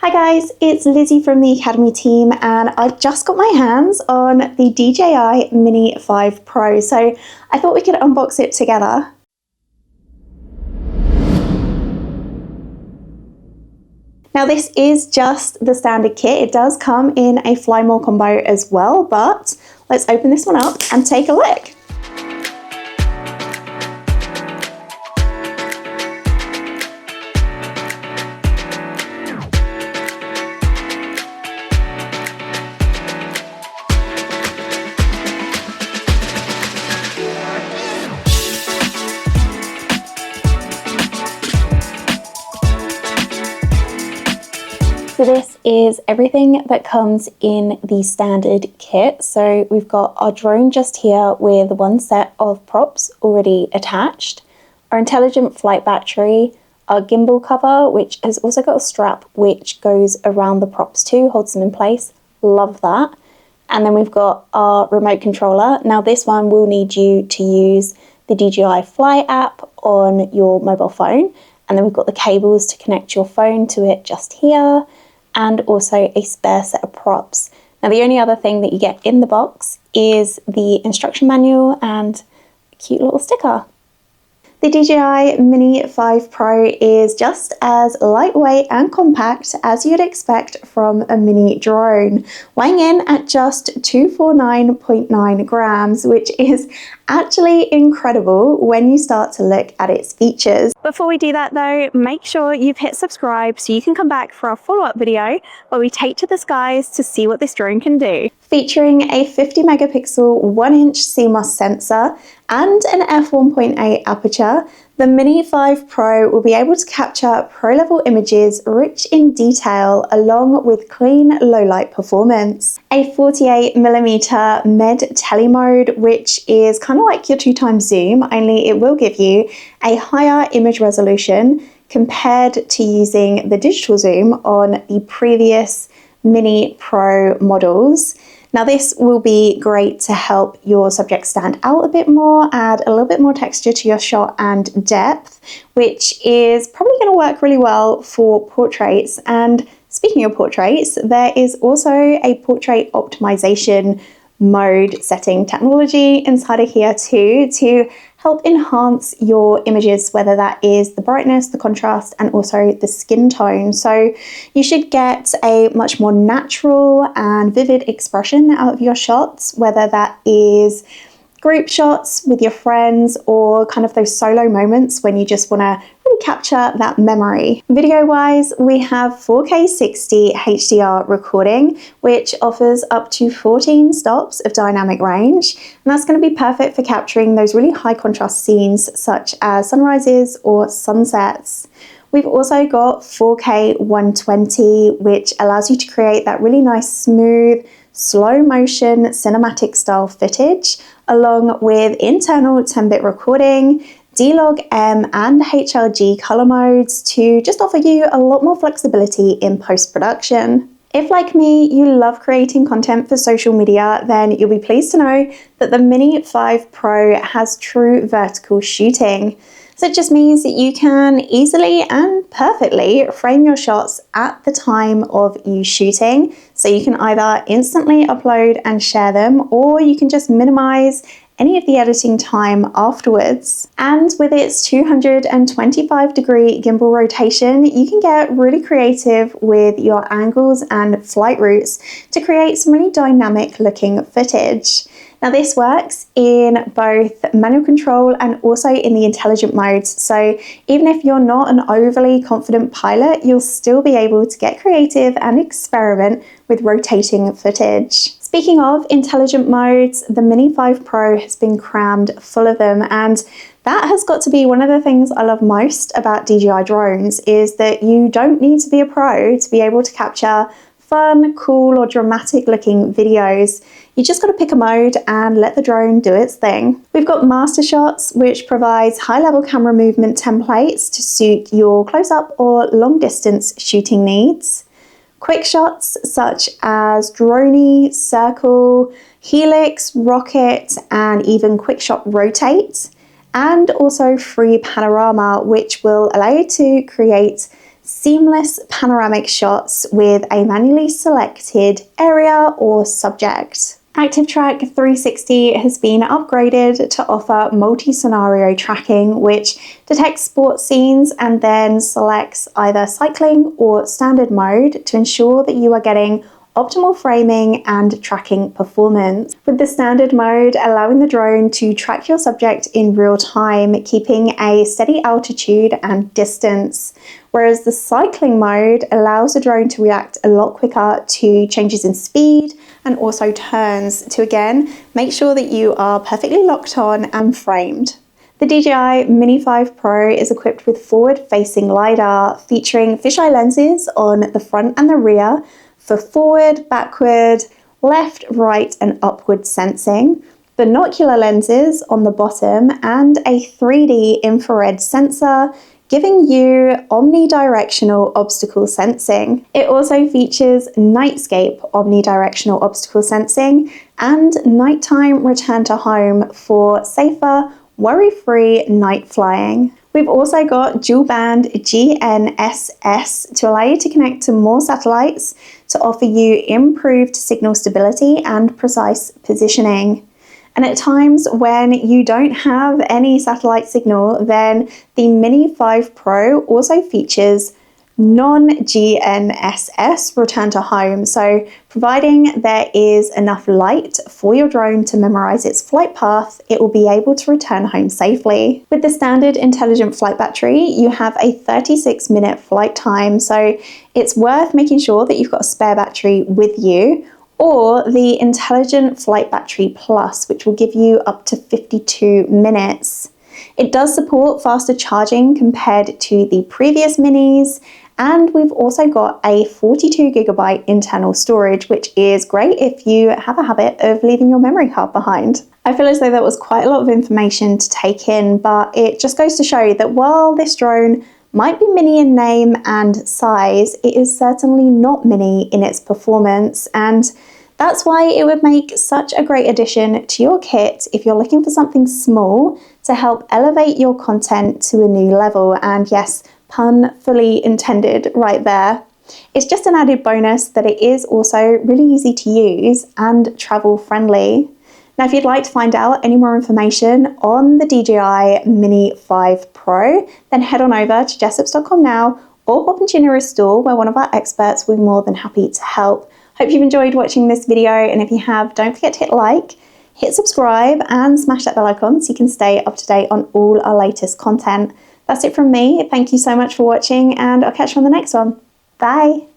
Hi guys, it's Lizzie from the Academy team and I just got my hands on the DJI Mini 5 Pro, so I thought we could unbox it together. Now this is just the standard kit. It does come in a Fly More combo as well, but let's open this one up and take a look. So this is everything that comes in the standard kit. So we've got our drone just here with one set of props already attached, our intelligent flight battery, our gimbal cover, which has also got a strap which goes around the props too, holds them in place. Love that. And then we've got our remote controller. Now this one will need you to use the DJI Fly app on your mobile phone. And then we've got the cables to connect your phone to it just here, and also a spare set of props. Now the only other thing that you get in the box is the instruction manual and a cute little sticker. The DJI Mini 5 Pro is just as lightweight and compact as you'd expect from a mini drone, weighing in at just 249.9 grams, which is actually incredible when you start to look at its features. Before we do that though, make sure you've hit subscribe so you can come back for our follow-up video where we take to the skies to see what this drone can do. Featuring a 50 megapixel 1-inch CMOS sensor and an f1.8 aperture, the Mini 5 Pro will be able to capture pro-level images rich in detail along with clean low-light performance. A 48mm med tele mode, which is kind of like your 2x zoom, only it will give you a higher image resolution compared to using the digital zoom on the previous Mini Pro models. Now this will be great to help your subject stand out a bit more, add a little bit more texture to your shot and depth, which is probably going to work really well for portraits. And speaking of portraits, there is also a portrait optimization mode setting technology inside of here too to help enhance your images, whether that is the brightness, the contrast, and also the skin tone. So you should get a much more natural and vivid expression out of your shots, whether that is group shots with your friends or kind of those solo moments when you just want to really capture that memory. Video wise, we have 4K 60 HDR recording, which offers up to 14 stops of dynamic range. And that's going to be perfect for capturing those really high contrast scenes such as sunrises or sunsets. We've also got 4K 120, which allows you to create that really nice, smooth, slow motion cinematic style footage, along with internal 10-bit recording, D-Log-M and HLG color modes to just offer you a lot more flexibility in post-production. If, like me, you love creating content for social media, then you'll be pleased to know that the Mini 5 Pro has true vertical shooting. So it just means that you can easily and perfectly frame your shots at the time of you shooting. So you can either instantly upload and share them, or you can just minimize any of the editing time afterwards. And with its 225-degree gimbal rotation, you can get really creative with your angles and flight routes to create some really dynamic looking footage. Now this works in both manual control and also in the intelligent modes. So even if you're not an overly confident pilot, you'll still be able to get creative and experiment with rotating footage. Speaking of intelligent modes, the Mini 5 Pro has been crammed full of them, and that has got to be one of the things I love most about DJI drones, is that you don't need to be a pro to be able to capture fun, cool, or dramatic looking videos. You just got to pick a mode and let the drone do its thing. We've got Master Shots, which provides high-level camera movement templates to suit your close-up or long-distance shooting needs. Quick shots such as Droney, Circle, Helix, Rocket, and even Quick Shot Rotate. And also Free Panorama, which will allow you to create seamless panoramic shots with a manually selected area or subject. ActiveTrack 360 has been upgraded to offer multi-scenario tracking, which detects sports scenes and then selects either cycling or standard mode to ensure that you are getting optimal framing and tracking performance. With the standard mode allowing the drone to track your subject in real time, keeping a steady altitude and distance, whereas the cycling mode allows the drone to react a lot quicker to changes in speed and also turns to again make sure that you are perfectly locked on and framed. The DJI Mini 5 Pro is equipped with forward-facing LiDAR featuring fisheye lenses on the front and the rear for forward, backward, left, right and upward sensing, binocular lenses on the bottom and a 3D infrared sensor giving you omnidirectional obstacle sensing. It also features nightscape omnidirectional obstacle sensing and nighttime return to home for safer, worry-free night flying. We've also got dual band GNSS to allow you to connect to more satellites to offer you improved signal stability and precise positioning. And at times when you don't have any satellite signal, then the Mini 5 Pro also features non-GNSS return to home. So providing there is enough light for your drone to memorize its flight path, it will be able to return home safely. With the standard intelligent flight battery, you have a 36-minute flight time. So it's worth making sure that you've got a spare battery with you, or the Intelligent Flight Battery Plus, which will give you up to 52 minutes. It does support faster charging compared to the previous minis, and we've also got a 42GB internal storage, which is great if you have a habit of leaving your memory card behind. I feel as though that was quite a lot of information to take in, but it just goes to show that while this drone might be mini in name and size, it is certainly not mini in its performance, and that's why it would make such a great addition to your kit if you're looking for something small to help elevate your content to a new level. And yes, pun fully intended right there. It's just an added bonus that it is also really easy to use and travel friendly. Now, if you'd like to find out any more information on the DJI Mini 5 Pro, then head on over to jessops.com now or pop into your nearest store where one of our experts will be more than happy to help. Hope you've enjoyed watching this video, and if you have, don't forget to hit like, hit subscribe and smash that bell icon so you can stay up to date on all our latest content. That's it from me. Thank you so much for watching, and I'll catch you on the next one. Bye!